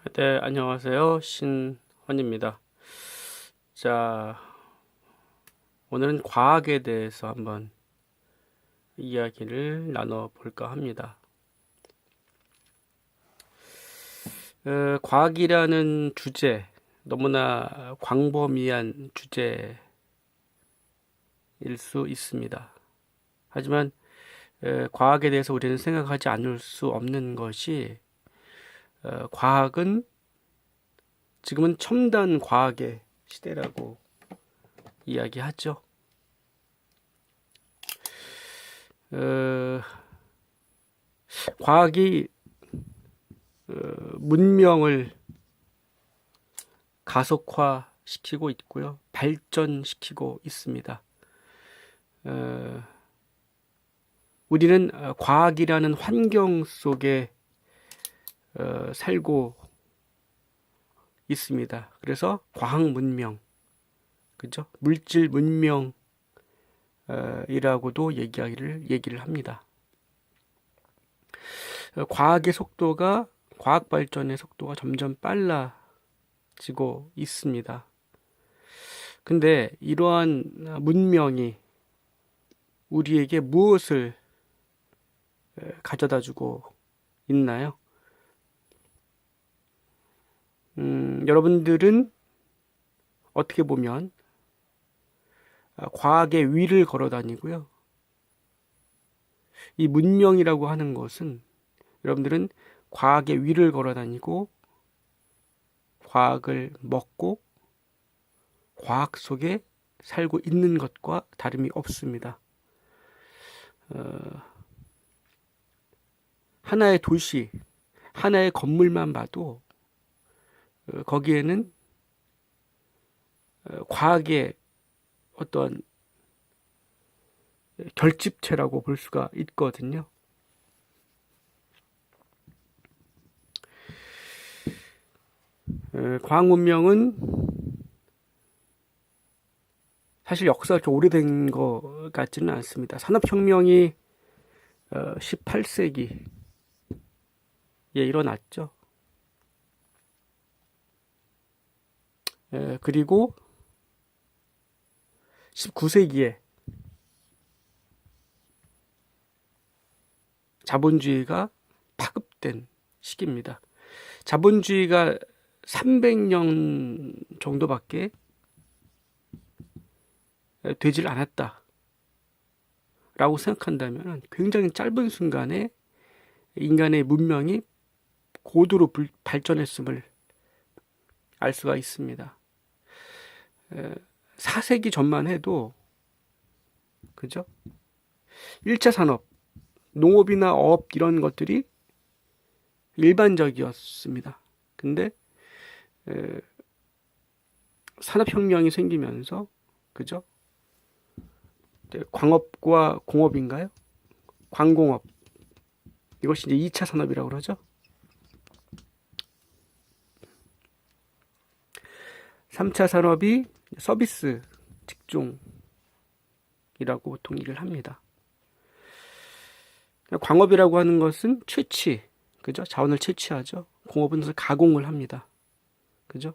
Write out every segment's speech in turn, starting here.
네, 안녕하세요. 신헌입니다. 자, 오늘은 과학에 대해서 한번 이야기를 나눠볼까 합니다. 과학이라는 주제, 너무나 광범위한 주제일 수 있습니다. 하지만 과학에 대해서 우리는 생각하지 않을 수 없는 것이 과학은 지금은 첨단 과학의 시대라고 이야기하죠. 어, 과학이 문명을 가속화시키고 있고요. 발전시키고 있습니다. 우리는 과학이라는 환경 속에 살고 있습니다. 그래서 과학 문명, 그죠? 물질 문명이라고도 얘기를 합니다. 과학 발전의 속도가 점점 빨라지고 있습니다. 근데 이러한 문명이 우리에게 무엇을 가져다 주고 있나요? 여러분들은 어떻게 보면 과학의 위를 걸어 다니고요. 이 문명이라고 하는 것은 여러분들은 과학의 위를 걸어 다니고 과학을 먹고 과학 속에 살고 있는 것과 다름이 없습니다. 하나의 도시, 하나의 건물만 봐도 거기에는 과학의 어떤 결집체라고 볼 수가 있거든요. 과학 문명은 사실 역사가 그렇게 오래된 것 같지는 않습니다. 산업혁명이 18세기에 일어났죠. 그리고 19세기에 자본주의가 파급된 시기입니다. 자본주의가 300년 정도밖에 되질 않았다 라고 생각한다면 굉장히 짧은 순간에 인간의 문명이 고도로 발전했음을 알 수가 있습니다. 4세기 전만 해도 그죠? 1차 산업, 농업이나 어업 이런 것들이 일반적이었습니다. 근데 산업혁명이 생기면서 그죠? 광업과 공업인가요? 광공업, 이것이 이제 2차 산업이라고 그러죠. 3차 산업이 서비스 직종이라고 보통 얘기를 합니다. 광업이라고 하는 것은 채취, 그죠? 자원을 채취하죠. 공업은 그것을 가공을 합니다. 그죠?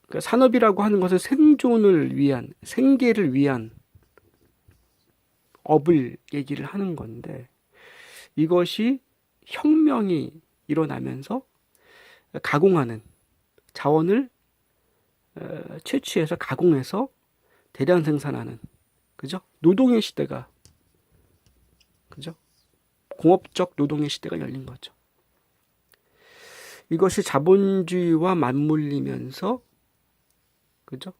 그러니까 산업이라고 하는 것은 생존을 위한, 생계를 위한 업을 얘기를 하는 건데, 이것이 혁명이 일어나면서 가공하는 자원을 채취해서 가공해서 대량 생산하는, 그죠? 노동의 시대가, 그죠? 공업적 노동의 시대가 열린 거죠. 이것이 자본주의와 맞물리면서, 그죠?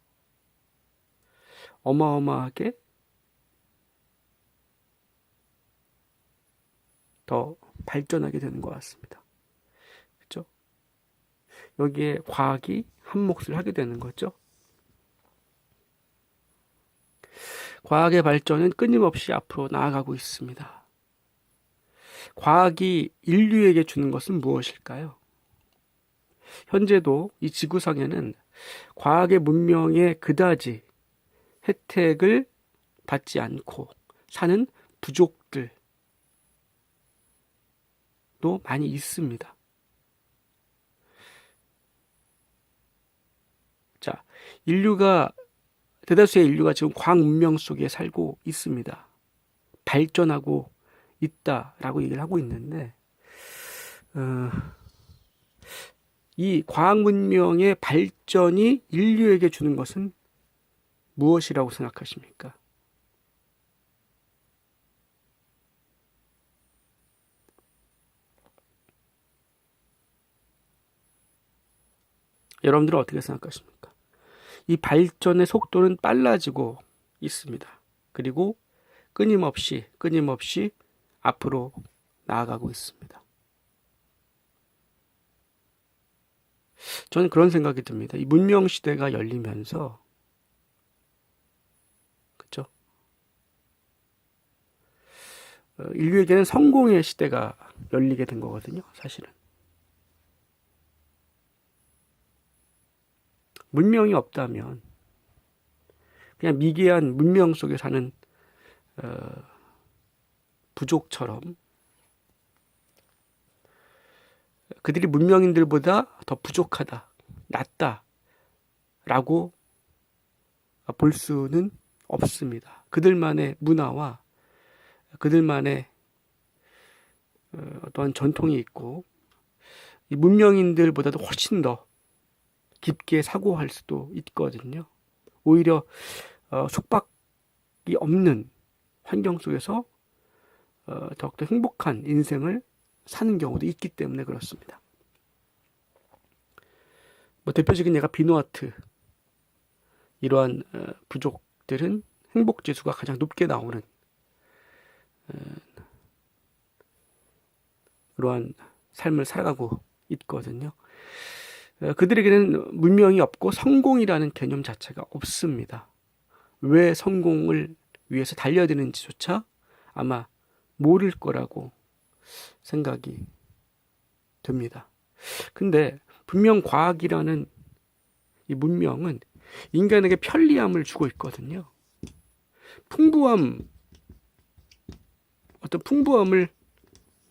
어마어마하게 더 발전하게 되는 것 같습니다. 그죠? 여기에 과학이 한 몫을 하게 되는 거죠. 과학의 발전은 끊임없이 앞으로 나아가고 있습니다. 과학이 인류에게 주는 것은 무엇일까요? 현재도 이 지구상에는 과학의 문명에 그다지 혜택을 받지 않고 사는 부족들도 많이 있습니다. 대다수의 인류가 지금 과학 문명 속에 살고 있습니다. 발전하고 있다라고 얘기를 하고 있는데, 이 과학 문명의 발전이 인류에게 주는 것은 무엇이라고 생각하십니까? 여러분들은 어떻게 생각하십니까? 이 발전의 속도는 빨라지고 있습니다. 그리고 끊임없이 앞으로 나아가고 있습니다. 저는 그런 생각이 듭니다. 이 문명 시대가 열리면서, 그렇죠? 인류에게는 성공의 시대가 열리게 된 거거든요, 사실은. 문명이 없다면 그냥 미개한 문명 속에 사는 부족처럼 그들이 문명인들보다 더 부족하다, 낫다라고 볼 수는 없습니다. 그들만의 문화와 그들만의 어떤 전통이 있고, 이 문명인들보다도 훨씬 더 깊게 사고할 수도 있거든요. 오히려 속박이 없는 환경 속에서 더욱더 행복한 인생을 사는 경우도 있기 때문에 그렇습니다. 대표적인 예가 비누아트. 이러한 부족들은 행복지수가 가장 높게 나오는 그러한 삶을 살아가고 있거든요. 그들에게는 문명이 없고 성공이라는 개념 자체가 없습니다. 왜 성공을 위해서 달려야 되는지조차 아마 모를 거라고 생각이 듭니다. 근데 분명 과학이라는 이 문명은 인간에게 편리함을 주고 있거든요. 어떤 풍부함을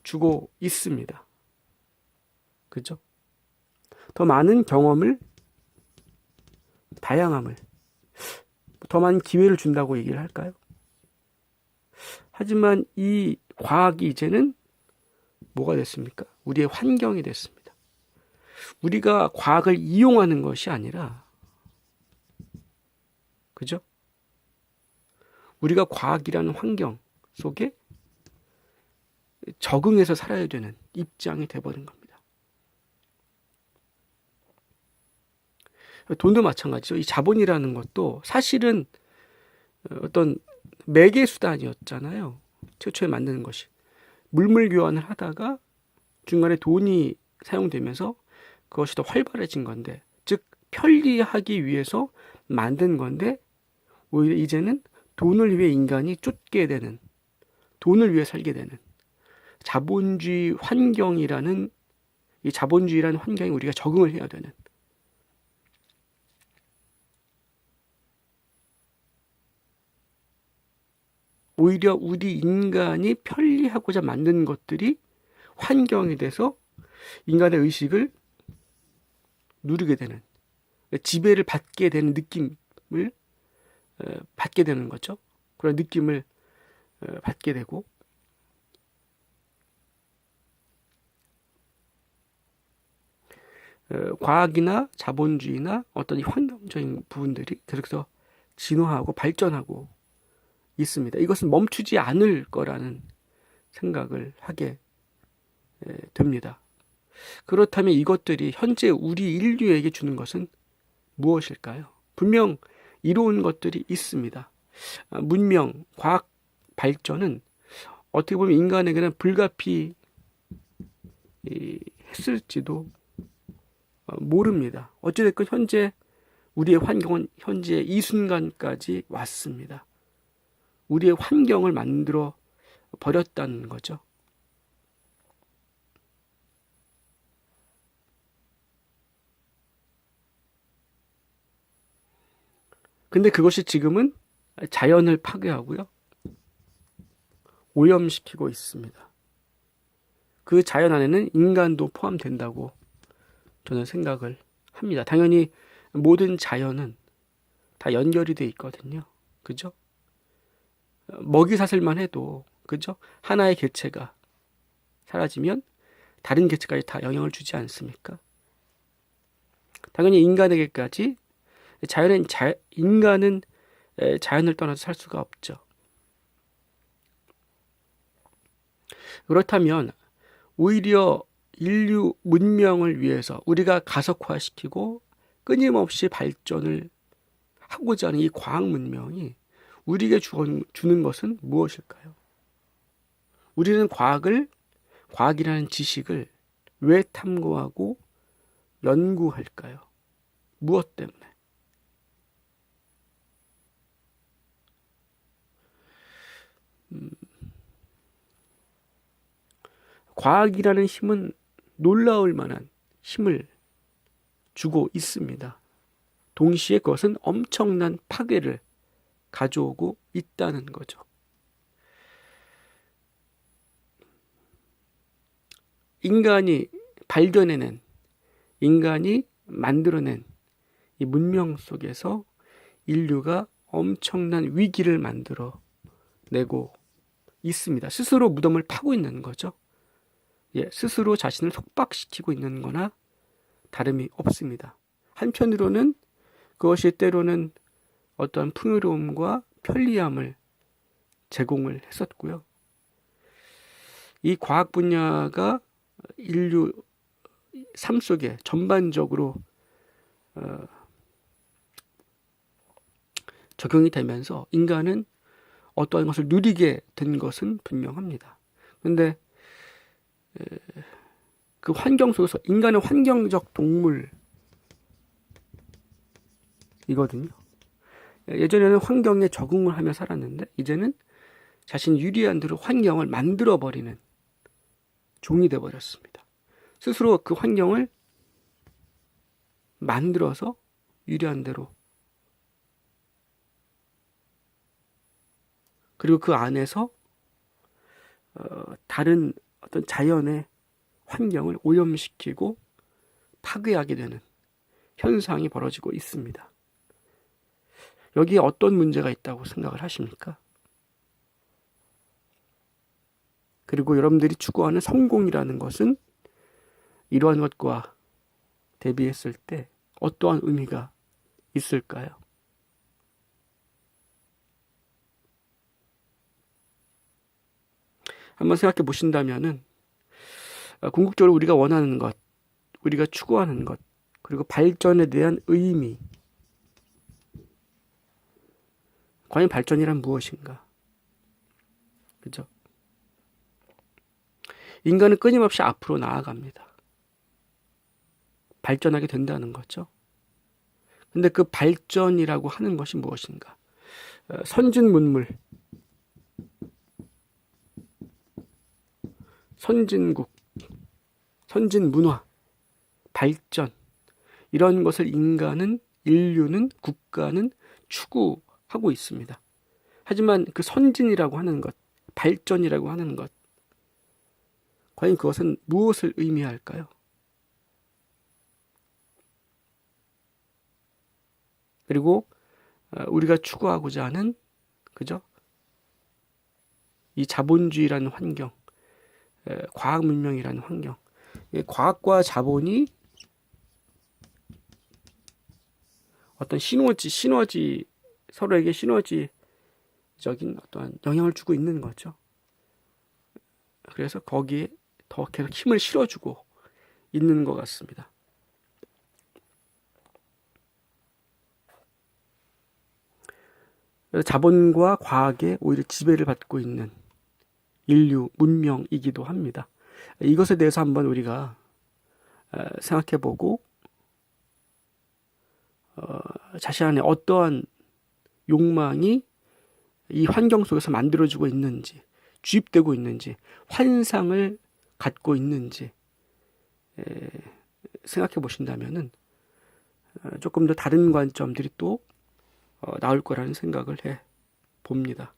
주고 있습니다. 그죠? 더 많은 경험을, 다양함을, 더 많은 기회를 준다고 얘기를 할까요? 하지만 이 과학이 이제는 뭐가 됐습니까? 우리의 환경이 됐습니다. 우리가 과학을 이용하는 것이 아니라, 그죠? 우리가 과학이라는 환경 속에 적응해서 살아야 되는 입장이 돼버린 겁니다. 돈도 마찬가지죠. 이 자본이라는 것도 사실은 어떤 매개 수단이었잖아요. 최초에 만드는 것이. 물물 교환을 하다가 중간에 돈이 사용되면서 그것이 더 활발해진 건데, 즉 편리하기 위해서 만든 건데, 오히려 이제는 돈을 위해 인간이 쫓게 되는, 돈을 위해 살게 되는 자본주의 환경이라는, 이 자본주의라는 환경에 우리가 적응을 해야 되는, 오히려 우리 인간이 편리하고자 만든 것들이 환경이 돼서 인간의 의식을 누르게 되는, 지배를 받게 되는 느낌을 받게 되는 거죠. 그런 느낌을 받게 되고, 과학이나 자본주의나 어떤 이 환경적인 부분들이 계속해서 진화하고 발전하고 있습니다. 이것은 멈추지 않을 거라는 생각을 하게 됩니다. 그렇다면 이것들이 현재 우리 인류에게 주는 것은 무엇일까요? 분명 이로운 것들이 있습니다. 문명, 과학 발전은 어떻게 보면 인간에게는 불가피 했을지도 모릅니다. 어찌됐건 현재 우리의 환경은 현재 이 순간까지 왔습니다. 우리의 환경을 만들어 버렸다는 거죠. 근데 그것이 지금은 자연을 파괴하고요, 오염시키고 있습니다. 그 자연 안에는 인간도 포함된다고 저는 생각을 합니다. 당연히 모든 자연은 다 연결이 돼 있거든요. 그죠? 먹이사슬만 해도, 그죠? 하나의 개체가 사라지면 다른 개체까지 다 영향을 주지 않습니까? 당연히 인간에게까지 인간은 자연을 떠나서 살 수가 없죠. 그렇다면 오히려 인류 문명을 위해서 우리가 가속화시키고 끊임없이 발전을 하고자 하는 이 과학 문명이 우리에게 주는 것은 무엇일까요? 우리는 과학이라는 지식을 왜 탐구하고 연구할까요? 무엇 때문에? 과학이라는 힘은 놀라울 만한 힘을 주고 있습니다. 동시에 그것은 엄청난 파괴를 가져오고 있다는 거죠. 인간이 발견해낸, 인간이 만들어낸 이 문명 속에서 인류가 엄청난 위기를 만들어내고 있습니다. 스스로 무덤을 파고 있는 거죠. 스스로 자신을 속박시키고 있는 거나 다름이 없습니다. 한편으로는 그것이 때로는 어떠한 풍요로움과 편리함을 제공을 했었고요. 이 과학 분야가 인류 삶 속에 전반적으로 적용이 되면서 인간은 어떠한 것을 누리게 된 것은 분명합니다. 그런데 그 환경 속에서 인간은 환경적 동물이거든요. 예전에는 환경에 적응을 하며 살았는데 이제는 자신 유리한 대로 환경을 만들어버리는 종이 되어버렸습니다. 스스로 그 환경을 만들어서 유리한 대로, 그리고 그 안에서 다른 어떤 자연의 환경을 오염시키고 파괴하게 되는 현상이 벌어지고 있습니다. 여기에 어떤 문제가 있다고 생각을 하십니까? 그리고 여러분들이 추구하는 성공이라는 것은 이러한 것과 대비했을 때 어떠한 의미가 있을까요? 한번 생각해 보신다면은 궁극적으로 우리가 원하는 것, 우리가 추구하는 것, 그리고 발전에 대한 의미, 과연 발전이란 무엇인가? 그죠? 인간은 끊임없이 앞으로 나아갑니다. 발전하게 된다는 거죠. 근데 그 발전이라고 하는 것이 무엇인가? 선진문물, 선진국, 선진문화, 발전, 이런 것을 인류는, 국가는 추구하고 있습니다. 하지만 그 선진이라고 하는 것, 발전이라고 하는 것, 과연 그것은 무엇을 의미할까요? 그리고 우리가 추구하고자 하는, 그죠? 이 자본주의라는 환경, 과학 문명이라는 환경, 과학과 자본이 어떤 서로에게 시너지적인 어떠한 영향을 주고 있는 거죠. 그래서 거기에 더 계속 힘을 실어주고 있는 것 같습니다. 그래서 자본과 과학에 오히려 지배를 받고 있는 인류 문명이기도 합니다. 이것에 대해서 한번 우리가 생각해보고 자신 안에 어떠한 욕망이 이 환경 속에서 만들어지고 있는지, 주입되고 있는지, 환상을 갖고 있는지 생각해 보신다면은 조금 더 다른 관점들이 또 나올 거라는 생각을 해 봅니다.